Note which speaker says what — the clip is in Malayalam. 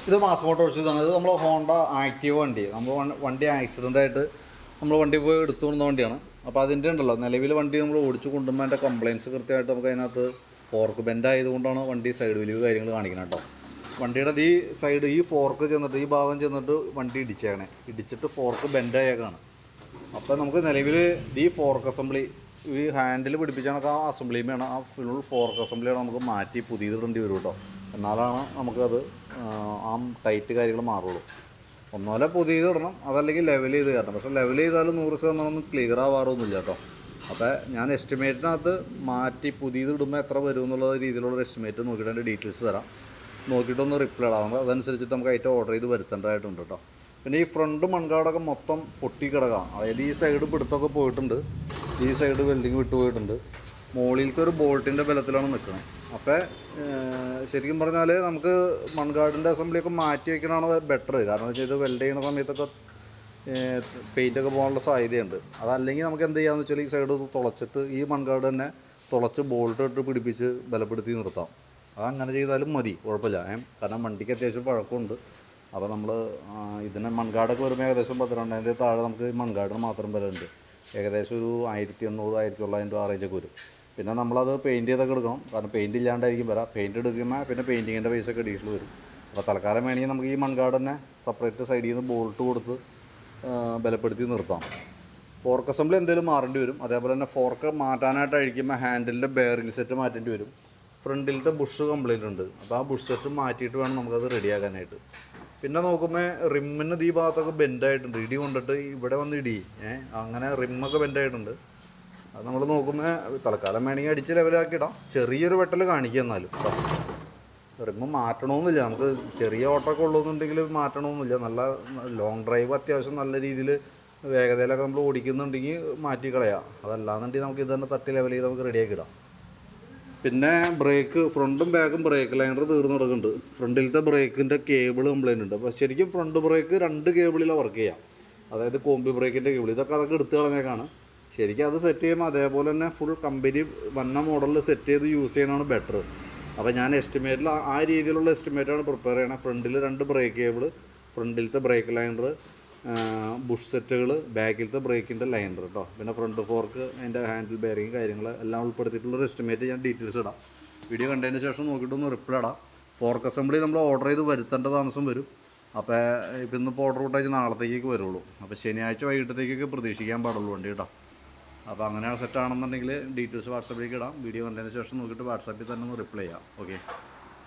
Speaker 1: ഇത് മാസ് മോട്ടോഴ്സ് ഇതാണ്. ഇത് നമ്മൾ ഹോണ്ട ആക്റ്റീവ് വണ്ടി. നമ്മൾ വണ്ടി ആക്സിഡൻ്റായിട്ട് നമ്മൾ വണ്ടി പോയി എടുത്തു കൊണ്ട വണ്ടിയാണ്. അപ്പോൾ അതിൻ്റെ ഉണ്ടല്ലോ നിലവിൽ വണ്ടി നമ്മൾ ഓടിച്ചു കൊണ്ടുമ്പോൾ അതിൻ്റെ കംപ്ലയിൻറ്റ്സ് കൃത്യമായിട്ട് നമുക്ക് അതിനകത്ത് ഫോർക്ക് ബെൻഡ് ആയതുകൊണ്ടാണ് വണ്ടി സൈഡ് വലിവ് കാര്യങ്ങൾ കാണിക്കുന്നത് കേട്ടോ. വണ്ടിയുടെ ഈ സൈഡ് ഈ ഫോർക്ക് ചെന്നിട്ട് ഈ ഭാഗം ചെന്നിട്ട് വണ്ടി ഇടിച്ചിട്ട് ഫോർക്ക് ബെൻഡ് ആയേക്കാണ്. അപ്പോൾ നമുക്ക് നിലവിൽ ഈ ഫോർക്ക് അസംബ്ലി ഈ ഹാൻഡിൽ പിടിപ്പിച്ചാൽ ആ അസംബ്ലിയും വേണം, ആ ഫുൾ ഫോർക്ക് അസംബ്ലിയാണ് നമുക്ക് മാറ്റി പുതിയതിടേണ്ടി വരും കേട്ടോ. എന്നാലാണ് നമുക്കത് ആ ടൈറ്റ് കാര്യങ്ങൾ മാറുള്ളൂ. ഒന്നുമല്ല പുതിയത് ഇടണം, അതല്ലെങ്കിൽ ലെവൽ ചെയ്ത് കയറണം. പക്ഷേ ലെവൽ ചെയ്താലും 100% ഒന്നും ക്ലിയർ ആവാറൊന്നുമില്ല കേട്ടോ. അപ്പോൾ ഞാൻ എസ്റ്റിമേറ്റിനകത്ത് മാറ്റി പുതിയത് ഇടുമ്പോൾ എത്ര വരും എന്നുള്ള രീതിയിലുള്ള എസ്റ്റിമേറ്റ് നോക്കിയിട്ട് അതിൻ്റെ ഡീറ്റെയിൽസ് തരാം. നോക്കിയിട്ടൊന്ന് റിപ്ലൈ ഇടാം. നമുക്ക് അതനുസരിച്ചിട്ട് നമുക്ക് ഐറ്റം ഓർഡർ ചെയ്ത് വരുത്തേണ്ടതായിട്ടുണ്ട് കേട്ടോ. പിന്നെ ഈ ഫ്രണ്ട് മൺകാടൊക്കെ മൊത്തം പൊട്ടി കിടക്കാം. അതായത് ഈ സൈഡ് പിടുത്തമൊക്കെ പോയിട്ടുണ്ട്, ഈ സൈഡ് വെൽഡിങ് വിട്ടു പോയിട്ടുണ്ട്. മുകളിലത്തെ ഒരു ബോൾട്ടിൻ്റെ ബലത്തിലാണ് നിൽക്കുന്നത്. അപ്പോൾ ശരിക്കും പറഞ്ഞാൽ നമുക്ക് മൺകാടിൻ്റെ അസംബ്ലിയൊക്കെ മാറ്റി വയ്ക്കണതാണ് ബെറ്റർ. കാരണം എന്താ വെച്ചാൽ ഇത് വെൽഡ് ചെയ്യുന്ന സമയത്തൊക്കെ പെയിൻറ്റൊക്കെ പോകാനുള്ള സാധ്യതയുണ്ട്. അതല്ലെങ്കിൽ നമുക്ക് എന്ത് ചെയ്യാമെന്ന് വെച്ചാൽ ഈ സൈഡ് തുളച്ചിട്ട് ഈ മൺകാട് തന്നെ തുളച്ച് ബോൾട്ട് ഇട്ട് പിടിപ്പിച്ച് ബലപ്പെടുത്തി നിർത്താം. അതങ്ങനെ ചെയ്താലും മതി, കുഴപ്പമില്ല. കാരണം വണ്ടിക്ക് അത്യാവശ്യം പഴക്കമുണ്ട്. അപ്പോൾ നമ്മൾ ഇതിന് മൺകാടൊക്കെ വരുമ്പോൾ ഏകദേശം 12,000 താഴെ നമുക്ക് മൺകാടിന് മാത്രം വിലയുണ്ട്. ഏകദേശം ഒരു 1800 1900 ആ റേഞ്ചൊക്കെ വരും. പിന്നെ നമ്മളത് പെയിൻറ്റ് ചെയ്തൊക്കെ എടുക്കണം. കാരണം പെയിൻറ്റ് ഇല്ലാണ്ടായിരിക്കും വരാം. പെയിൻറ്റ് എടുക്കുമ്പോൾ പിന്നെ പെയിൻറ്റിങ്ങിൻ്റെ പൈസയൊക്കെ അഡീഷണൽ വരും. അപ്പോൾ തൽക്കാലം വേണമെങ്കിൽ നമുക്ക് ഈ മൺകാട് തന്നെ സെപ്പറേറ്റ് സൈഡിൽ നിന്ന് ബോൾട്ട് കൊടുത്ത് ബലപ്പെടുത്തി നിർത്താം. ഫോർക്ക് അസംബ്ലി എന്തെങ്കിലും മാറേണ്ടി വരും. അതേപോലെ തന്നെ ഫോർക്ക് മാറ്റാനായിട്ട് അഴിക്കുമ്പോൾ ഹാൻഡിലിൻ്റെ ബെയറിംഗ് സെറ്റ് മാറ്റേണ്ടി വരും. ഫ്രണ്ടിലത്തെ ബുഷ് കംപ്ലൈൻ്റ് ഉണ്ട്. അപ്പോൾ ആ ബുഷ് സെറ്റ് മാറ്റിയിട്ട് വേണം നമുക്കത് റെഡിയാക്കാനായിട്ട്. പിന്നെ നോക്കുമ്പോൾ റിമ്മിന് ഈ ഭാഗത്തൊക്കെ ബെൻഡായിട്ടുണ്ട്. ഇടി കൊണ്ടിട്ട് ഇവിടെ വന്ന് ഇടി അങ്ങനെ റിമ്മൊക്കെ ബെൻഡായിട്ടുണ്ട്. അത് നമ്മൾ നോക്കുമ്പോൾ തൽക്കാലം വേണമെങ്കിൽ അടിച്ച് ലെവലാക്കി ഇടാം. ചെറിയൊരു വെട്ടൽ കാണിക്കുക എന്നാലും കേട്ടോ. റിമ്മ് മാറ്റണമെന്നില്ല, നമുക്ക് ചെറിയ ഓട്ടമൊക്കെ ഉള്ളതെന്നുണ്ടെങ്കിൽ മാറ്റണമെന്നില്ല. നല്ല ലോങ് ഡ്രൈവ് അത്യാവശ്യം നല്ല രീതിയിൽ വേഗതയിലൊക്കെ നമ്മൾ ഓടിക്കുന്നുണ്ടെങ്കിൽ മാറ്റി കളയാം. അതല്ലാന്നുണ്ടെങ്കിൽ നമുക്ക് ഇത് തന്നെ തട്ടി ലെവൽ ചെയ്ത് നമുക്ക് റെഡിയാക്കി ഇടാം. പിന്നെ ബ്രേക്ക് ഫ്രണ്ടും ബാക്കും ബ്രേക്ക് ലൈനർ തീർന്നു കിടക്കുന്നുണ്ട്. ഫ്രണ്ടിലത്തെ ബ്രേക്കിൻ്റെ കേബിൾ കംപ്ലൈൻ്റ് ഉണ്ട്. അപ്പോൾ ശരിക്കും ഫ്രണ്ട് ബ്രേക്ക് 2 കേബിളിലാണ് വർക്ക് ചെയ്യാം. അതായത് കോമ്പി ബ്രേക്കിൻ്റെ കേബിൾ അതൊക്കെ എടുത്ത് കളഞ്ഞേക്കാണ്. ശരിക്കും അത് സെറ്റ് ചെയ്യുമ്പോൾ അതേപോലെ തന്നെ ഫുൾ കമ്പനി വന്ന മോഡലിൽ സെറ്റ് ചെയ്ത് യൂസ് ചെയ്യണതാണ് ബെറ്റർ. അപ്പോൾ ഞാൻ എസ്റ്റിമേറ്റിൽ ആ രീതിയിലുള്ള എസ്റ്റിമേറ്റാണ് പ്രിപ്പയർ ചെയ്യണത്. ഫ്രണ്ടിൽ 2 ബ്രേക്ക് കേബിൾ, ഫ്രണ്ടിലത്തെ ബ്രേക്ക് ലൈനർ, ബുഷ് സെറ്റുകൾ, ബാക്കിലത്തെ ബ്രേക്കിൻ്റെ ലൈനർ കേട്ടോ. പിന്നെ ഫ്രണ്ട് ഫോർക്ക്, അതിൻ്റെ ഹാൻഡിൽ ബെയറിങ് കാര്യങ്ങൾ എല്ലാം ഉൾപ്പെടുത്തിയിട്ടുള്ളൊരു എസ്റ്റിമേറ്റ് ഞാൻ ഡീറ്റെയിൽസ് ഇടാം. വീഡിയോ കണ്ടതിന് ശേഷം നോക്കിയിട്ടൊന്ന് റിപ്ലൈ ഇടാം. ഫോർക്ക് അസംബ്ലി നമ്മൾ ഓർഡർ ചെയ്ത് വരുത്തേണ്ട താമസം വരും. അപ്പോൾ ഇപ്പം ഇന്നിപ്പോൾ ഓർഡർ വിട്ടാൽ നാളത്തേക്ക് വരുള്ളൂ. അപ്പോൾ ശനിയാഴ്ച വൈകിട്ടത്തേക്കൊക്കെ പ്രതീക്ഷിക്കാൻ പാടുള്ളൂ വണ്ടി കേട്ടോ. അപ്പോൾ അങ്ങനെ സെറ്റാണെന്നുണ്ടെങ്കിൽ ഡീറ്റെയിൽസ് വാട്സാപ്പിലേക്ക് ഇടാം. വീഡിയോ കണ്ടതിന് ശേഷം നോക്കിയിട്ട് വാട്സാപ്പിൽ തന്നെ ഒന്ന് റിപ്ലൈ ചെയ്യാം. ഓക്കെ.